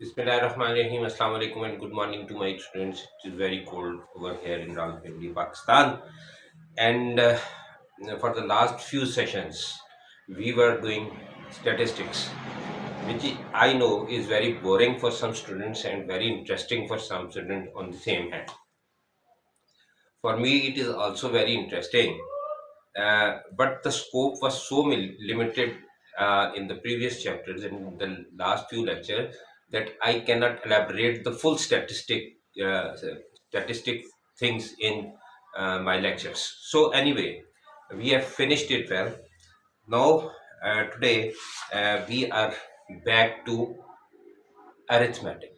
Bismillahirrahmanirrahim. Assalamu alaikum and good morning to my students. It is very cold over here in Rawalpindi, Pakistan. And for the last few sessions, we were doing statistics, which I know is very boring for some students and very interesting for some students on the same hand. For me, it is also very interesting, but the scope was so limited in the previous chapters and the last few lectures that I cannot elaborate the full statistic things in my lectures. So anyway, we have finished it well. Now today we are back to arithmetic.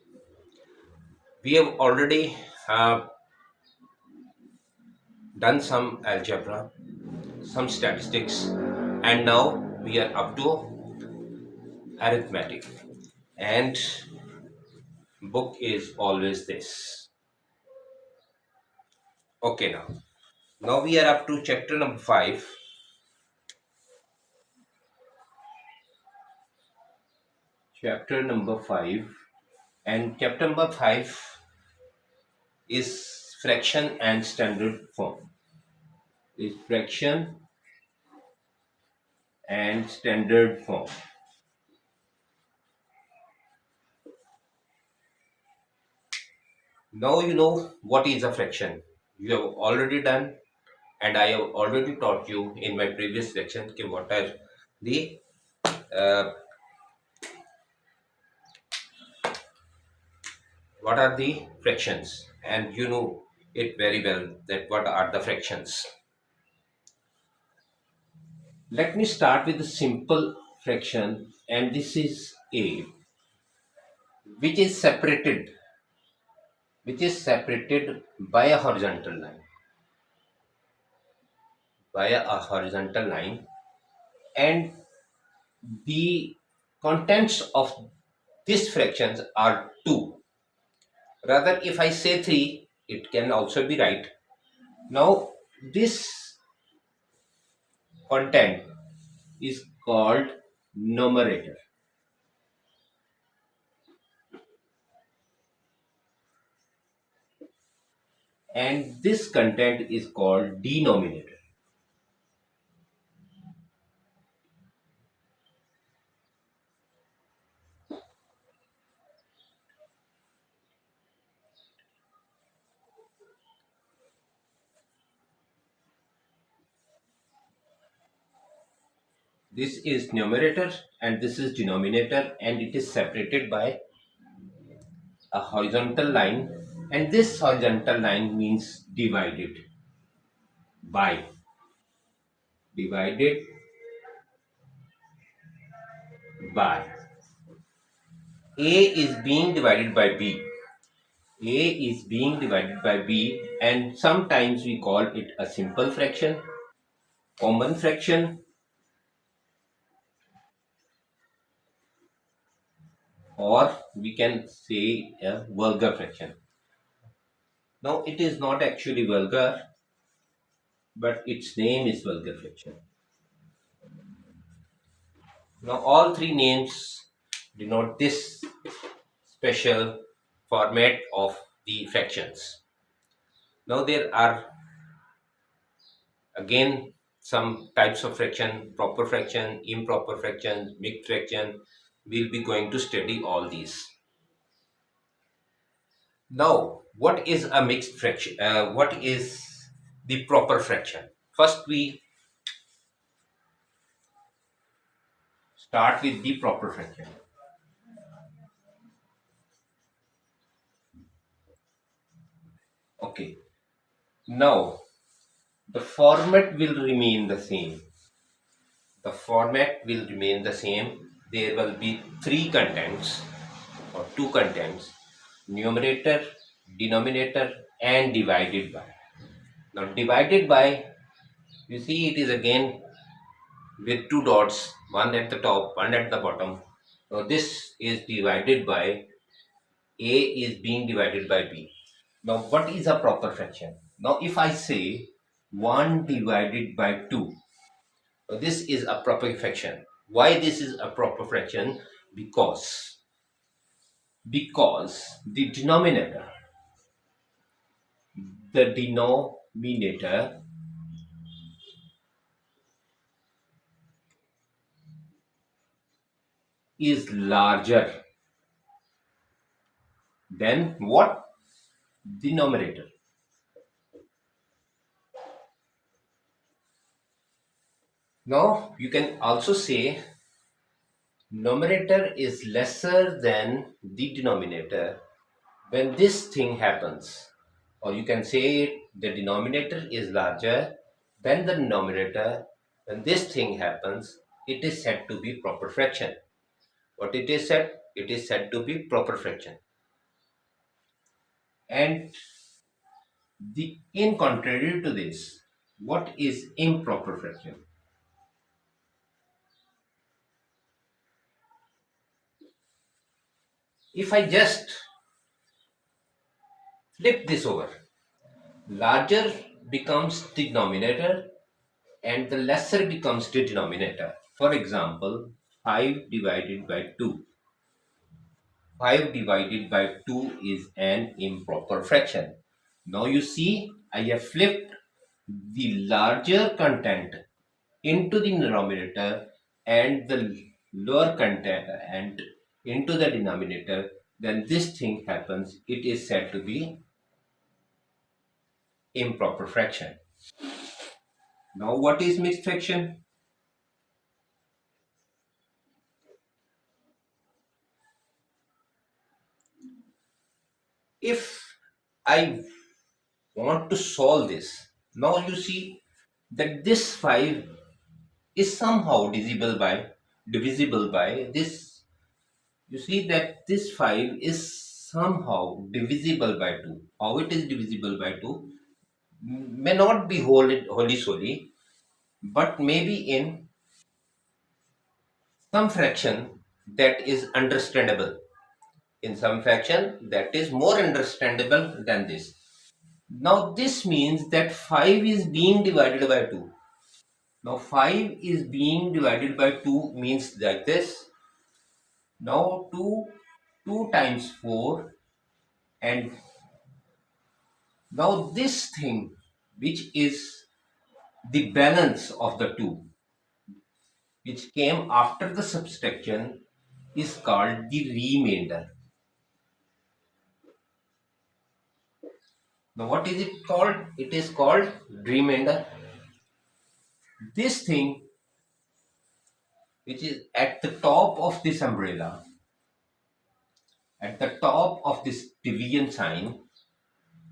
We have already done some algebra, some statistics, and now we are up to arithmetic. And book is always this. Okay, now we are up to chapter number 5. Chapter number 5, and chapter number 5 is fraction and standard form. Is fraction and standard form. Now you know what is a fraction. You have already done, and I have already taught you in my previous section the uh, what are the fractions, and you know it very well that what are the fractions. Let me start with a simple fraction, and this is a which is separated by a horizontal line, and the contents of these fractions are 2. Rather, if I say 3, it can also be right. Now this content is called numerator, and this content is called denominator. This is numerator and this is denominator, and it is separated by a horizontal line, and this horizontal line means by divided by a is being divided by b. A is being divided by b, and sometimes we call it a simple fraction, common fraction, or we can say a vulgar fraction. Now it is not actually vulgar, but its name is vulgar fraction. Now all three names denote this special format of the fractions. Now there are again some types of fraction: proper fraction, improper fraction, mixed fraction. We'll be going to study all these. Now, what is a mixed fraction? What is the proper fraction? First, we start with the proper fraction. Okay. Now, the format will remain the same. The format will remain the same. There will be three contents or two contents: numerator, denominator, and divided by. Now, divided by, you see, it is again with two dots, one at the top, one at the bottom. Now, this is divided by A is being divided by B. Now, what is a proper fraction? Now, if I say 1 divided by 2, this is a proper fraction. Why this is a proper fraction? Because because the denominator is larger than what? Denominator. Now you can also say numerator is lesser than the denominator when this thing happens. Or you can say the denominator is larger than the numerator when this thing happens. It is said to be proper fraction. What it is said? It is said to be proper fraction. And in contrary to this, what is improper fraction? If I just flip this over, larger becomes the denominator and the lesser becomes the denominator. For example, 5 divided by 2. 5 divided by 2 is an improper fraction. Now you see, I have flipped the larger content into the denominator and the lower content and into the denominator. Then this thing happens. It is said to be improper fraction. Now what is mixed fraction? If I want to solve this, now you see that this 5 is somehow divisible by this. You see that this 5 is somehow divisible by 2. How it is divisible by 2 may not be wholly solely, but maybe in some fraction that is understandable. In some fraction that is more understandable than this. Now this means that 5 is being divided by 2. Now 5 is being divided by 2 means like this. Now 2 times 4, and now this thing which is the balance of the 2 which came after the subtraction is called the remainder. Now what is it called? It is called remainder. This thing which is at the top of this umbrella, at the top of this division sign,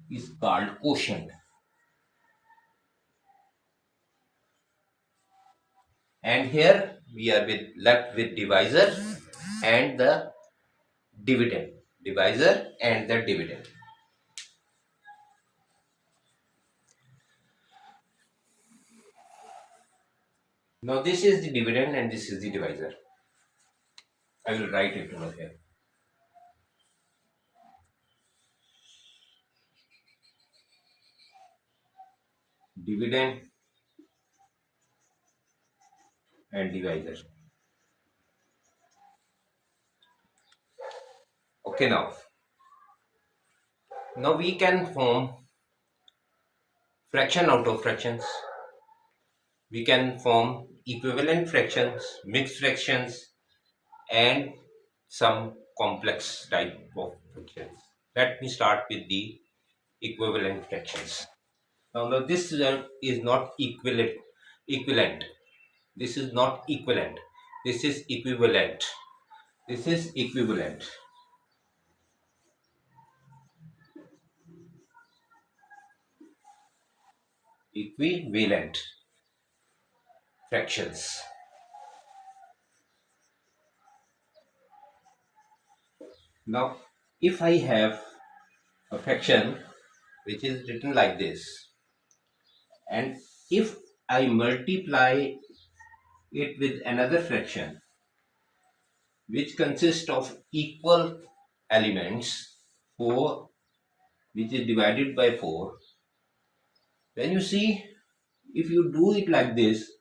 is called quotient. And here we are left with divisor and the dividend. Divisor and the dividend. Now this is the dividend and this is the divisor. I will write it over here. Dividend and divisor. Okay, now we can form fraction out of fractions. We can form equivalent fractions, mixed fractions, and some complex type of fractions. Let me start with the equivalent fractions. Now this is not equivalent. This is not equivalent. This is equivalent. This is equivalent. Equivalent fractions. Now, if I have a fraction which is written like this, and if I multiply it with another fraction which consists of equal elements, 4 which is divided by 4, then you see, if you do it like this,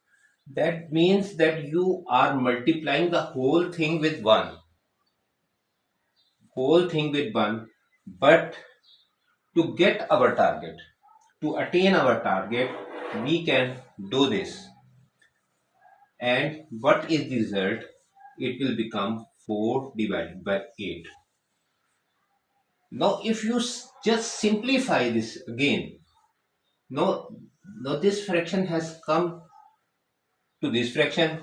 that means that you are multiplying the whole thing with 1. whole thing with 1, but to get our target, to attain our target, we can do this. And what is the result? It will become 4 divided by 8. Now if you just simplify this again, now, now this fraction has come to this fraction,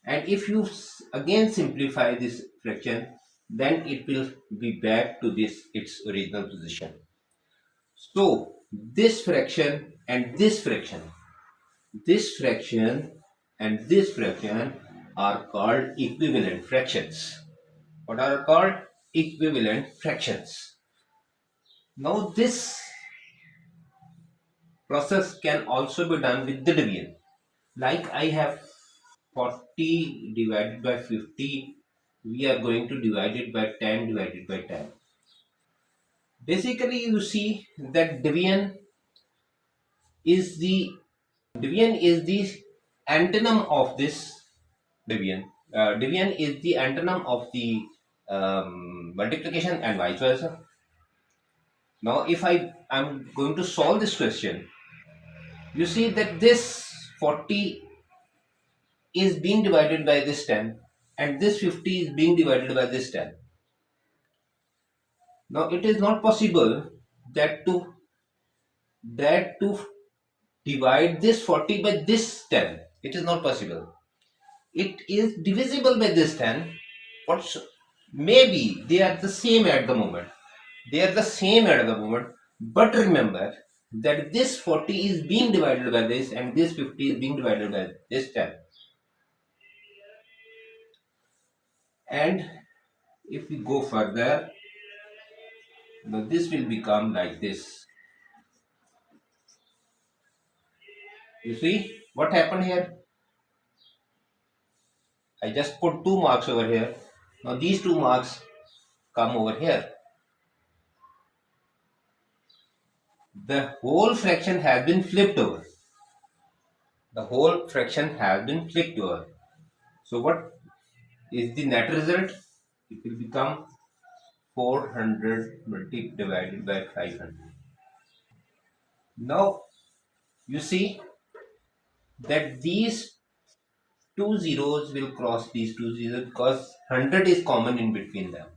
and if you again simplify this fraction, then it will be back to this its original position. So this fraction and this fraction, this fraction and this fraction are called equivalent fractions. What are called? Equivalent fractions. Now this process can also be done with the division. Like I have 40 divided by 50, we are going to divide it by 10 divided by 10. Basically, you see that is the division is the antonym of this division. Division is the antonym of the multiplication and vice versa. Now, if I'm going to solve this question, you see that this 40 is being divided by this 10, and this 50 is being divided by this 10. Now it is not possible that to divide this 40 by this 10. It is not possible. It is divisible by this 10. What's maybe they are the same at the moment. They are the same at the moment. But remember that this 40 is being divided by this and this 50 is being divided by this 10. And if we go further, now this will become like this. You see what happened here? I just put 2 marks over here. Now these 2 marks come over here. The whole fraction has been flipped over. The whole fraction has been flipped over. So what is the net result? It will become 400 divided by 500. Now you see that these two zeros will cross these two zeros because 100 is common in between them.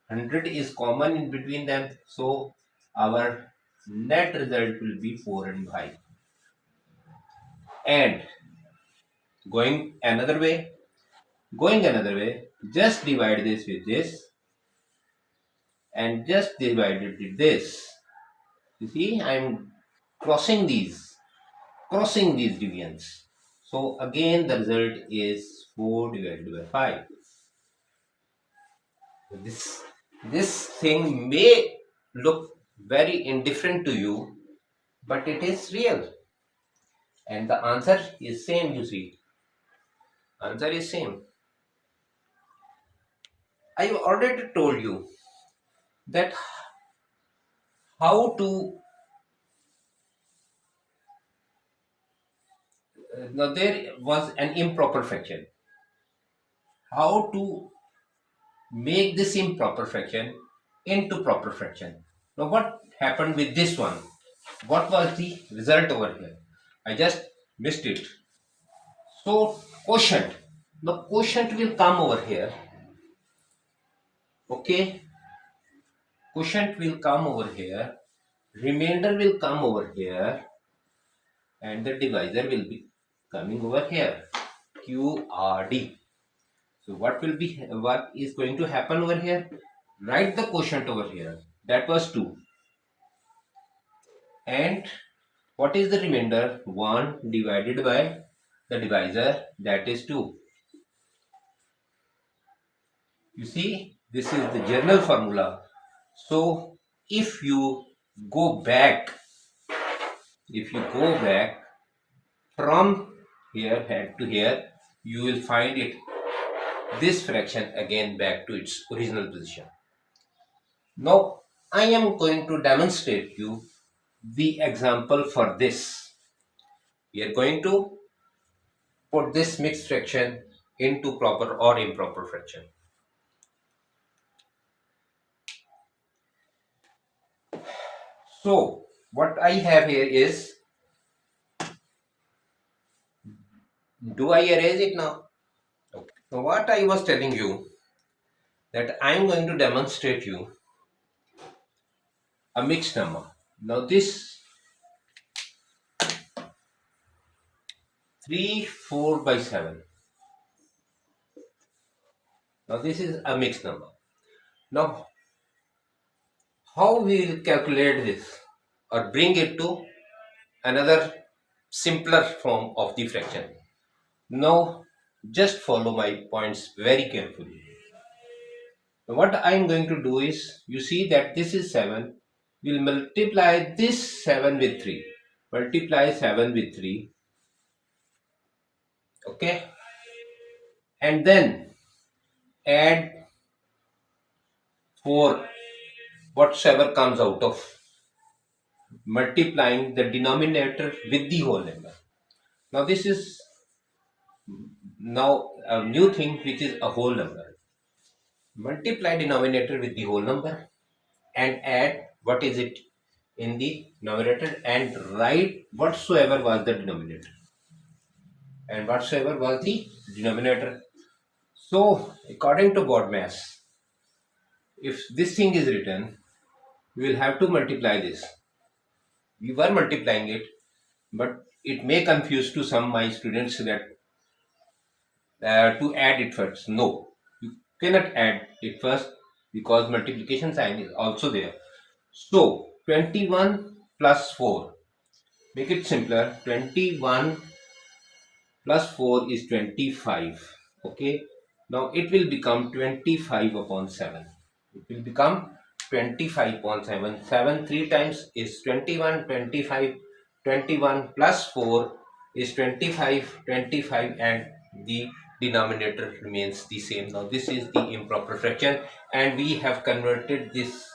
100 is common in between them. So our net result will be 4 and 5. And going another way, just divide this with this and just divide it with this. You see, I'm crossing these divisions. So again the result is 4 divided by 5. This thing may look very indifferent to you, but it is real. And the answer is same, you see. Answer is same. I already told you that how to now there was an improper fraction. How to make this improper fraction into proper fraction. Now what happened with this one? What was the result over here? I just missed it. So quotient. The quotient will come over here. Okay. Quotient will come over here. Remainder will come over here. And the divisor will be coming over here. QRD. So what is going to happen over here? Write the quotient over here. That was 2. And what is the remainder? 1 divided by the divisor, that is 2. You see, this is the general formula. So if you go back, from here head to here, you will find it this fraction again back to its original position. Now I am going to demonstrate you the example for this. We are going to put this mixed fraction into proper or improper fraction. So what I have here is, do I erase it now? Okay. So what I was telling you, that I am going to demonstrate you a mixed number. Now this 3, 4 by 7. Now this is a mixed number. Now how we will calculate this or bring it to another simpler form of the fraction? Now just follow my points very carefully. What I am going to do is, you see that this is 7. We'll multiply this 7 with 3. Multiply 7 with 3. Okay. And then add 4, whatsoever comes out of multiplying the denominator with the whole number. Now this is now a new thing, which is a whole number. Multiply denominator with the whole number and add what is it in the numerator and write whatsoever was the denominator. And whatsoever was the denominator. So according to board mass, if this thing is written, we will have to multiply this. We were multiplying it, but it may confuse to some my students that to add it first. No, you cannot add it first because multiplication sign is also there. So 21 plus 4, make it simpler. 21 plus 4 is 25. Okay, now it will become 25 upon 7. It will become 25 upon 7. 7 3 times is 21. 25, 21 plus 4 is 25. 25, and the denominator remains the same. Now this is the improper fraction, and we have converted this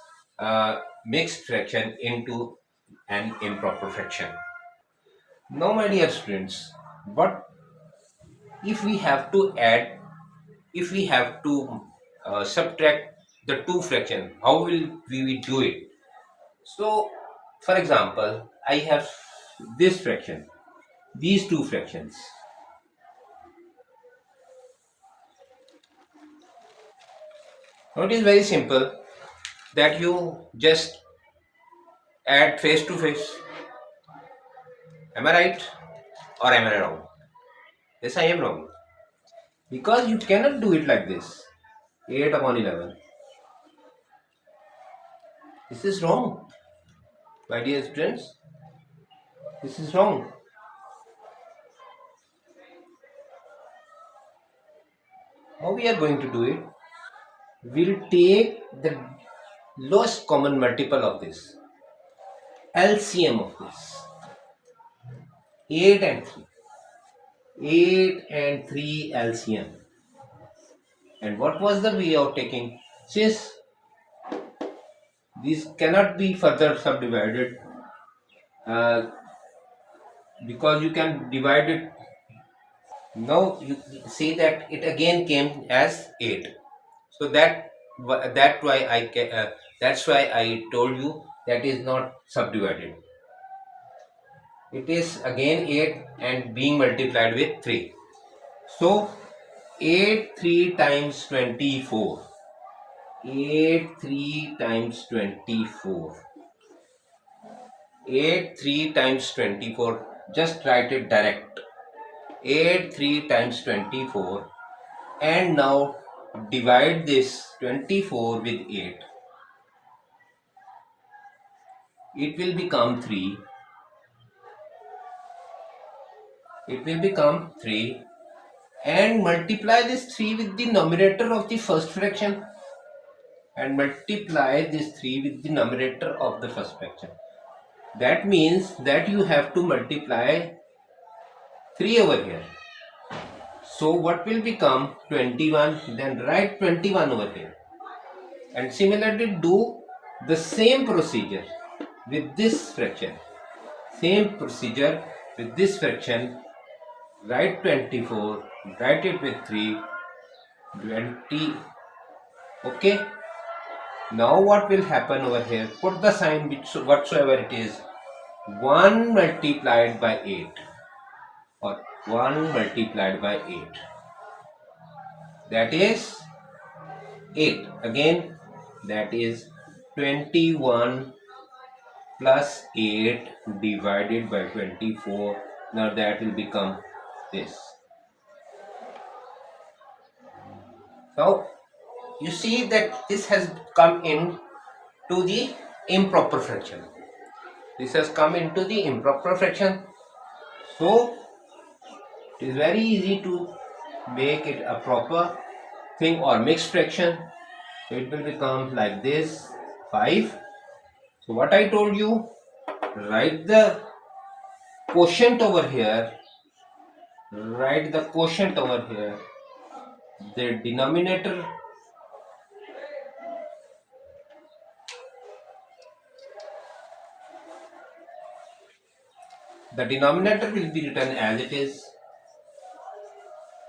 mixed fraction into an improper fraction. Now my dear students, what if we have to add, if we have to subtract the two fraction, how will we do it? So for example, I have this fraction, these two fractions. Now it is very simple, that you just add face to face. Am I right or am I wrong? Yes, I am wrong, because you cannot do it like this. 8 upon 11. This is wrong, my dear students. This is wrong. How we are going to do it? We'll take the lowest common multiple of this, LCM of this, 8 and 3. 8 and 3 LCM. And what was the way of taking? Since these cannot be further subdivided, uh, because you can divide it. Now you see that it again came as 8. So that's why that's why I told you that is not subdivided. It is again 8 and being multiplied with 3. So 8 3 times 24. 8 3 times 24. 8 3 times 24. Just write it direct. 8 3 times 24. And now divide this 24 with 8. It will become 3. It will become 3. And multiply this 3 with the numerator of the first fraction. And multiply this 3 with the numerator of the first fraction. That means that you have to multiply 3 over here. So what will become 21? Then write 21 over here. And similarly do the same procedure with this fraction. Same procedure with this fraction. Write 24. Write it with 3. 20. Okay. Now what will happen over here? Put the sign whatsoever it is. 1 multiplied by 8 or 1 multiplied by 8. That is 8. Again, that is 21 plus 8 divided by 24. Now that will become this. Now you see that this has come in to the improper fraction. This has come into the improper fraction. So it is very easy to make it a proper thing or mixed fraction. So it will become like this 5. So what I told you, write the quotient over here. Write the quotient over here. The denominator will be written as it is.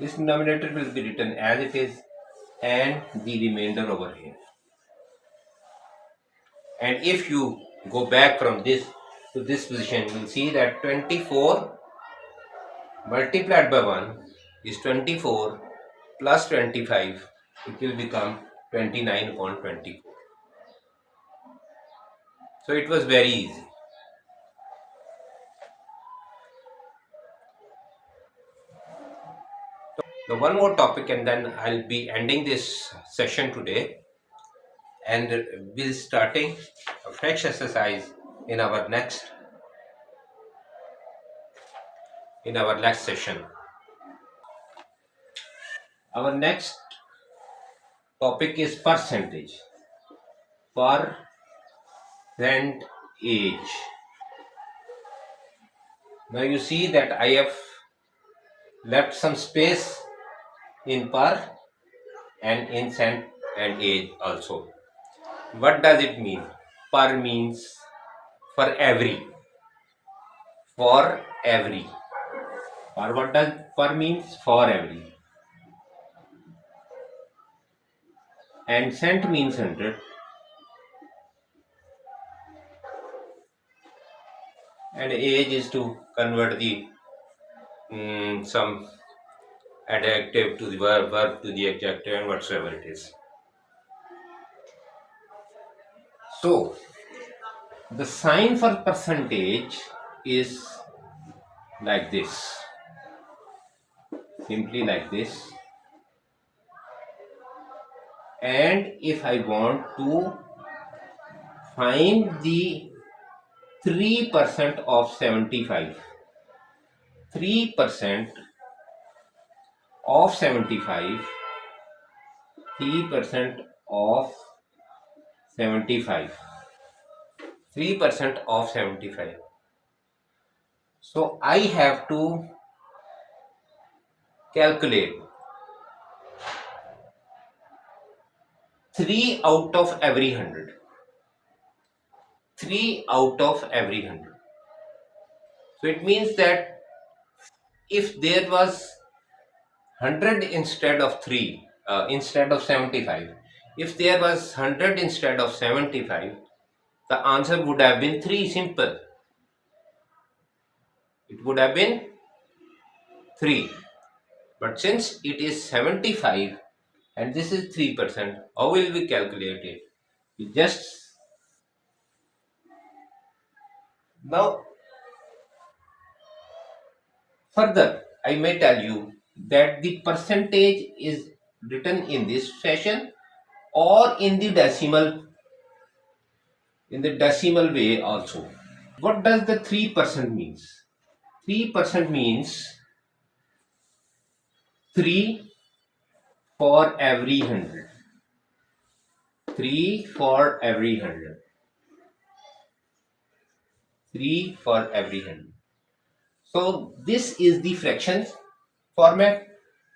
This denominator will be written as it is, and the remainder over here. And if you go back from this to this position, you will see that 24 multiplied by 1 is 24 plus 25. It will become 29 upon 24. So it was very easy. So one more topic and then I'll be ending this session today, and we'll starting a fresh exercise in our next session. Our next topic is percentage. Percentage. Now you see that I have left some space in per and in cent and age also. What does it mean? Per means for every. For every. Per, what does per means? For every. And cent means 100. And age is to convert the some adjective to the verb to the adjective, and whatsoever it is. So the sign for percentage is like this, simply like this. And if I want to find the 3% of 75, 3% of 75, 3% of 75, 3% of 75. So I have to calculate 3 out of every 100. 3 out of every 100. So it means that if there was 100 instead of 3, instead of 75, if there was 100 instead of 75, the answer would have been 3, simple. It would have been 3. But since it is 75 and this is 3%, how will we calculate it? We just now further I may tell you that the percentage is written in this fashion or in the decimal way also. What does the 3% means? 3% means 3 for every 100. 3 for every 100. 3 for every 100. So this is the fractions format,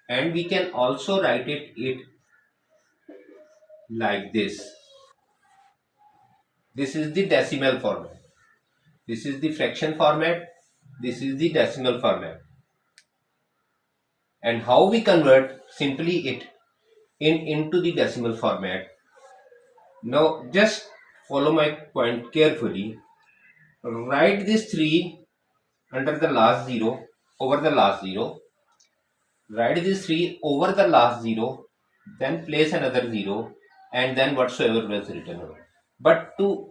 and we can also write it like this. This is the decimal format. This is the fraction format. This is the decimal format. And how we convert simply it into the decimal format? Now just follow my point carefully. Write this 3 under the last zero, over the last zero. Write this 3 over the last zero, then place another zero, and then whatsoever was written over. But to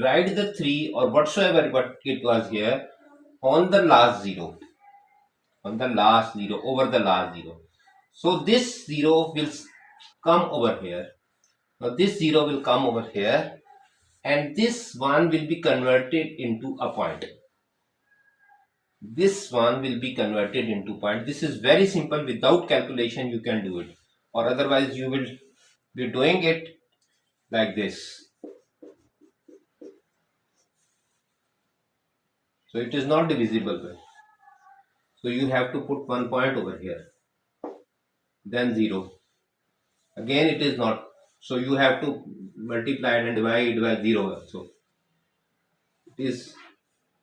write the 3 or whatsoever what it was here on the last zero, on the last zero, over the last zero. So this zero will come over here. Now this zero will come over here, and this one will be converted into a point. This one will be converted into point. This is very simple. Without calculation you can do it, or otherwise you will be doing it like this. So it is not divisible by. So you have to put one point over here, then zero. Again it is not. So you have to multiply it and divide by zero. So it is,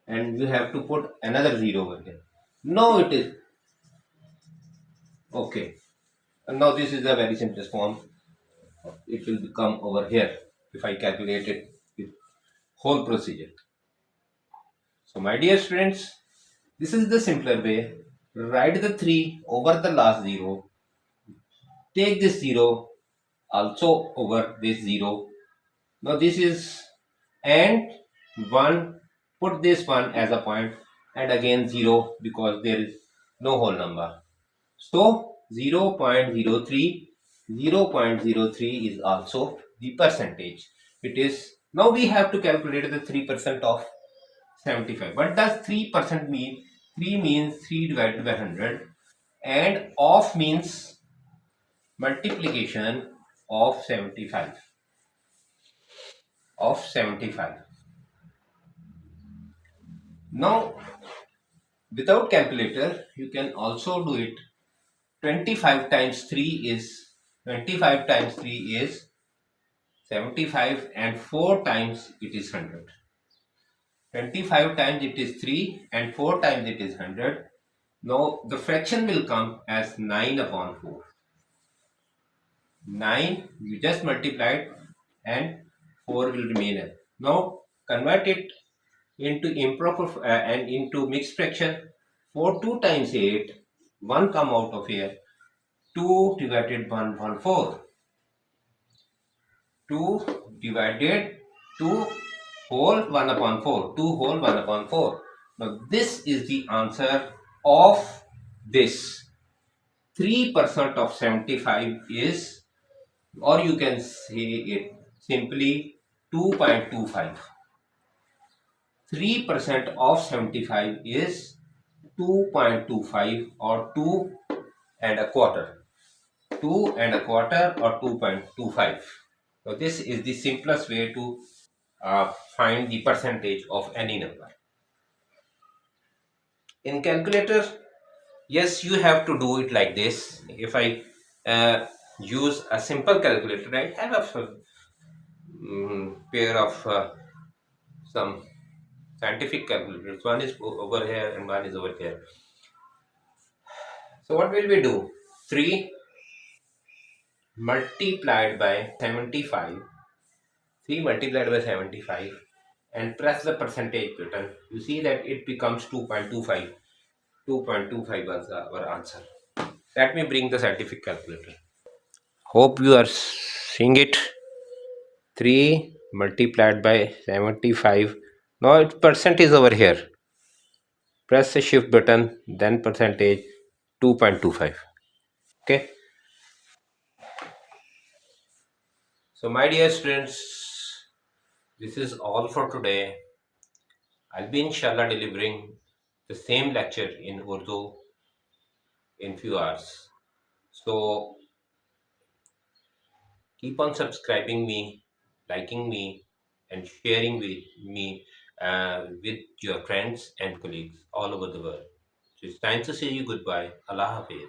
and you have to put another zero over here. No, it is okay. And now this is a very simplest form. It will become over here if I calculate it with whole procedure. So my dear students, this is the simpler way. Write the 3 over the last zero. Take this 0 also over this 0. Now this is, and 1, put this 1 as a point, and again 0 because there is no whole number. So 0.03, 0.03 is also the percentage. It is, now we have to calculate the 3% of 75. What does 3% mean? 3 means 3 divided by 100, and of means multiplication of 75. Of 75. Now without calculator you can also do it. 25 times 3 is 25 times 3 is 75, and 4 times it is 100. 25 times it is 3 and 4 times it is 100. Now the fraction will come as 9 upon 4. 9 you just multiplied, and 4 will remain. Now convert it into improper and into mixed fraction. 4 2 times 8, 1 come out of here. 2 divided 1 upon 4. 2 divided 2 whole 1 upon 4. 2 whole 1 upon 4. Now this is the answer of this. 3% of 75 is, or you can say it simply, 2.25. 3% of 75 is 2.25, or 2 and a quarter. 2 and a quarter, or 2.25. So this is the simplest way to find the percentage of any number. In calculator, yes, you have to do it like this. If I use a simple calculator, I have a pair of some scientific calculators. One is over here and one is over here. So what will we do? 3 multiplied by 75. 3 multiplied by 75, and press the percentage button. You see that it becomes 2.25. 2.25 was our answer. Let me bring the scientific calculator. Hope you are seeing it. 3 multiplied by 75. Now its percent is over here. Press the shift button, then percentage, 2.25. Okay. So my dear students, this is all for today. I'll be inshallah delivering the same lecture in Urdu in few hours. So keep on subscribing me, liking me, and sharing with me with your friends and colleagues all over the world. So it's time to say you goodbye. Allah Hafiz.